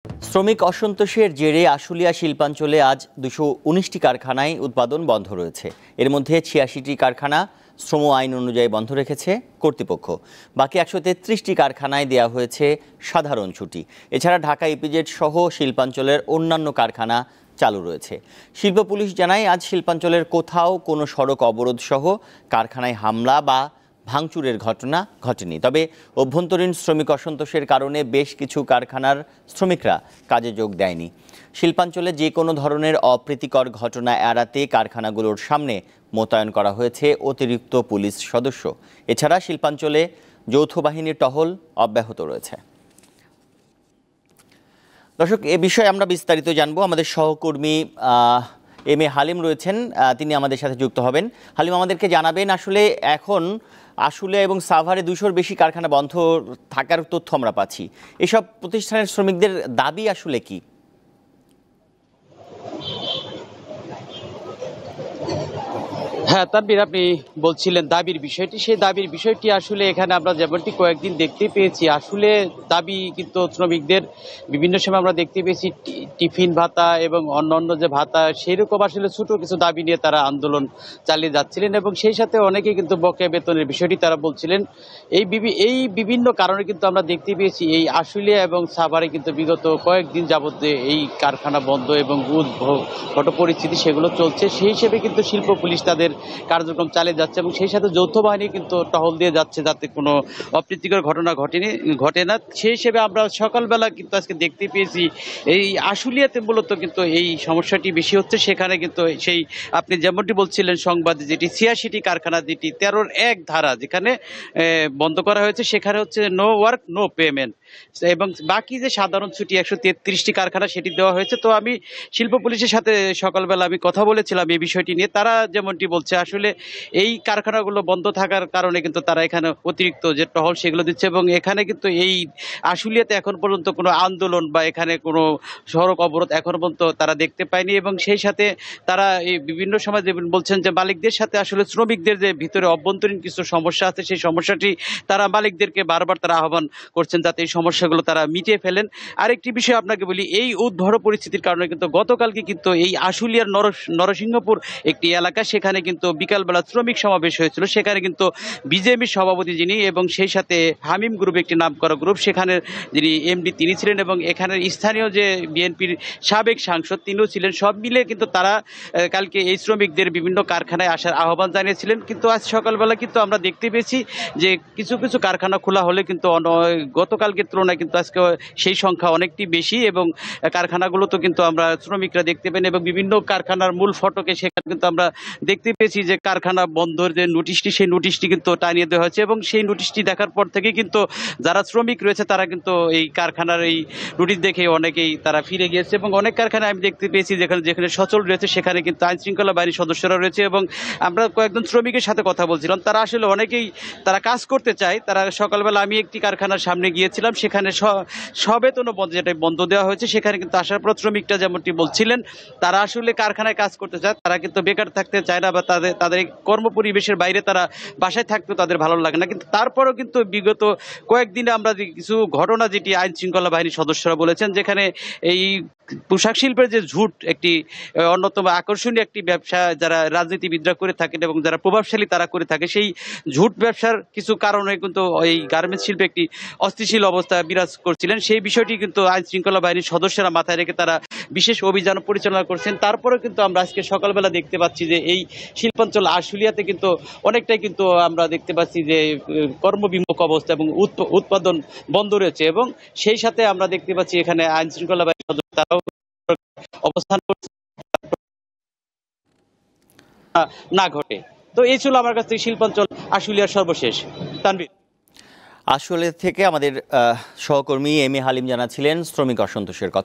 শ্রমিক অসন্তোষের জেরে আশুলিয়া শিল্পাঞ্চলে আজ ২১৯টি কারখানায় উৎপাদন বন্ধ রয়েছে। এর মধ্যে ৮৬টি কারখানা শ্রম আইন অনুযায়ী বন্ধ রেখেছে কর্তৃপক্ষ। বাকি ১৩৩টি কারখানায় দেওয়া হয়েছে সাধারণ ছুটি। এছাড়া ঢাকা ইপিজেড সহ শিল্পাঞ্চলের অন্যান্য কারখানা চালু রয়েছে। শিল্প পুলিশ জানায়, আজ শিল্পাঞ্চলের কোথাও কোনো সড়ক অবরোধ সহ কারখানায় হামলা বা ভাঙচুরের ঘটনা ঘটেনি। তবে অভ্যন্তরীণ শ্রমিক অসন্তোষের কারণে বেশ কিছু কারখানার শ্রমিকরা কাজে যোগ দেয়নি। শিল্পাঞ্চলে যে কোনো ধরনের অপ্রীতিকর ঘটনা এড়াতে কারখানাগুলোর সামনে মোতায়েন করা হয়েছে অতিরিক্ত পুলিশ সদস্য। এছাড়া শিল্পাঞ্চলে যৌথ বাহিনীর টহল অব্যাহত রয়েছে। দর্শক, এ বিষয়ে আমরা বিস্তারিত জানবো। আমাদের সহকর্মী এম এ হালিম রয়েছেন, তিনি আমাদের সাথে যুক্ত হবেন। হালিম, আমাদেরকে জানাবেন আসলে এখন আশুলিয়া এবং সাভারে ২০০-র বেশি কারখানা বন্ধ থাকার তথ্য আমরা পাচ্ছি। এসব প্রতিষ্ঠানের শ্রমিকদের দাবি আসলে কি? হ্যাঁ, তানভীর, আপনি বলছিলেন দাবির বিষয়টি। সেই দাবির বিষয়টি আসলে এখানে আমরা যেমনটি কয়েকদিন দেখতে পেয়েছি, আসলে দাবি কিন্তু শ্রমিকদের বিভিন্ন সময় আমরা দেখতে পেয়েছি টিফিন ভাতা এবং অন্যান্য যে ভাতা, সেইরকম আসলে ছোট কিছু দাবি নিয়ে তারা আন্দোলন চালিয়ে যাচ্ছিলেন এবং সেই সাথে অনেকেই কিন্তু বকেয়া বেতনের বিষয়টি তারা বলছিলেন। এই বিভিন্ন কারণে কিন্তু আমরা দেখতে পেয়েছি এই আশুলিয়া এবং সাভারে কিন্তু বিগত কয়েকদিন যাবত যে এই কারখানা বন্ধ এবং উদ্ভট পরিস্থিতি সেগুলো চলছে। সেই হিসেবে কিন্তু শিল্প পুলিশ তাদের কার্যক্রম চালিয়ে যাচ্ছে এবং সেই সাথে যৌথ বাহিনী কিন্তু টহল দিয়ে যাচ্ছে যাতে কোনো অপ্রীতিকর ঘটনা ঘটে না। সেই হিসেবে আমরা সকালবেলা কিন্তু আজকে দেখতে পেয়েছি এই আশুলিয়াতে মূলত কিন্তু এই সমস্যাটি বেশি হচ্ছে। সেখানে কিন্তু সেই আপনি যেমনটি বলছিলেন সংবাদে, যেটি ৮৬টি কারখানা, যেটি ১৩-১ ধারা যেখানে বন্ধ করা হয়েছে, সেখানে হচ্ছে নো ওয়ার্ক নো পেমেন্ট, এবং বাকি যে সাধারণ ছুটি ১৩৩টি কারখানা সেটি দেওয়া হয়েছে। তো আমি শিল্প পুলিশের সাথে সকালবেলা আমি কথা বলেছিলাম এই বিষয়টি নিয়ে। তারা যেমনটি বলছে, আসলে এই কারখানাগুলো বন্ধ থাকার কারণে কিন্তু তারা এখানে অতিরিক্ত যে টহল সেগুলো দিচ্ছে এবং এখানে কিন্তু এই আশুলিয়াতে এখন পর্যন্ত কোনো আন্দোলন বা এখানে কোনো সড়ক অবরোধ এখন পর্যন্ত তারা দেখতে পায়নি। এবং সেই সাথে তারা এই বিভিন্ন সময় যে বলছেন যে মালিকদের সাথে আসলে শ্রমিকদের যে ভিতরে অভ্যন্তরীণ কিছু সমস্যা আছে, সেই সমস্যাটি তারা মালিকদেরকে বারবার তারা আহ্বান করছেন যাতে এই সমস্যাগুলো তারা মিটিয়ে ফেলেন। আরেকটি বিষয় আপনাকে বলি, এই উদ্ভট পরিস্থিতির কারণে কিন্তু গতকালকে কিন্তু এই আশুলিয়ার নরসিংহপুর একটি এলাকা, সেখানে কিন্তু বিকালবেলা শ্রমিক সমাবেশ হয়েছিল। সেখানে কিন্তু বিজেপির সভাপতি যিনি এবং সেই সাথে হামিম গ্রুপ, একটি নামকরা গ্রুপ, সেখানে যিনি এমডি তিনি ছিলেন এবং এখানের স্থানীয় যে বিএনপির সাবেক সাংসদ তিনিও ছিলেন। সব মিলে কিন্তু তারা কালকে এই শ্রমিকদের বিভিন্ন কারখানায় আসার আহ্বান জানিয়েছিলেন। কিন্তু আজ সকালবেলা কিন্তু আমরা দেখতে পেয়েছি যে কিছু কিছু কারখানা খোলা হলে কিন্তু গতকালকের তুলনায় কিন্তু আজকে সেই সংখ্যা অনেকটি বেশি এবং কারখানাগুলোতে কিন্তু আমরা শ্রমিকরা দেখতে পেন এবং বিভিন্ন কারখানার মূল ফটকে সেখানে কিন্তু আমরা দেখতে পেয়েছি যে কারখানা বন্ধের যে নোটিশটি, সেই নোটিশটি কিন্তু টানিয়ে দেওয়া হয়েছে এবং সেই নোটিশটি দেখার পর থেকে কিন্তু যারা শ্রমিক রয়েছে তারা কিন্তু এই কারখানার এই নোটিশ দেখে অনেকেই তারা ফিরে গিয়েছে এবং অনেক কারখানায় আমি দেখতে পেয়েছি যেখানে যেখানে সচল রয়েছে সেখানে কিন্তু আইন শৃঙ্খলা বাহিনীর সদস্যরা রয়েছে এবং আমরা কয়েকজন শ্রমিকের সাথে কথা বলছিলাম। তারা আসলে অনেকেই তারা কাজ করতে চায়। তারা সকালবেলা আমি একটি কারখানার সামনে গিয়েছিলাম, সেখানে সবেতনও যেটা বন্ধ দেওয়া হয়েছে, সেখানে কিন্তু আসার পর শ্রমিকটা যেমনটি বলছিলেন তারা আসলে কারখানায় কাজ করতে চায়, তারা কিন্তু বেকার থাকতে চায় না বা তাদের কর্ম পরিবেশের বাইরে তারা বাসায় থাকতেও তাদের ভালো লাগে না। কিন্তু তারপরেও কিন্তু বিগত কয়েকদিনে আমরা যে কিছু ঘটনা, যেটি আইন শৃঙ্খলা বাহিনীর সদস্যরা বলেছেন, যেখানে এই পোশাক শিল্পের যে ঝুট একটি অন্যতম আকর্ষণীয় একটি ব্যবসা যারা রাজনীতিবিদরা করে থাকেন এবং যারা প্রভাবশালী তারা করে থাকে, সেই ঝুট ব্যবসার কিছু কারণে কিন্তু এই গার্মেন্টস শিল্পে একটি অস্থিতিশীল অবস্থা বিরাজ করছিলেন। সেই বিষয়টি কিন্তু আইন শৃঙ্খলা বাহিনীর সদস্যরা মাথায় রেখে তারা বিশেষ অভিযান পরিচালনা করছেন। তারপরেও কিন্তু আমরা আজকে সকালবেলা দেখতে পাচ্ছি যে এই শিল্পাঞ্চল আশুলিয়াতে কিন্তু অনেকটাই কিন্তু আমরা দেখতে পাচ্ছি যে কর্মবিমুখ অবস্থা এবং উৎপাদন বন্ধ রয়েছে এবং সেই সাথে আমরা দেখতে পাচ্ছি এখানে আইন শৃঙ্খলা বাহিনীর সদস্য তারাও অবস্থান করছে না ঘটে। তো এই ছিল আমার কাছ থেকে শিল্পাঞ্চল আশুলিয়ার সর্বশেষ। তানভীর। আসলে থেকে আমাদের সহকর্মী এম এ হালিম জানাচ্ছিলেন শ্রমিক অসন্তোষের কথা।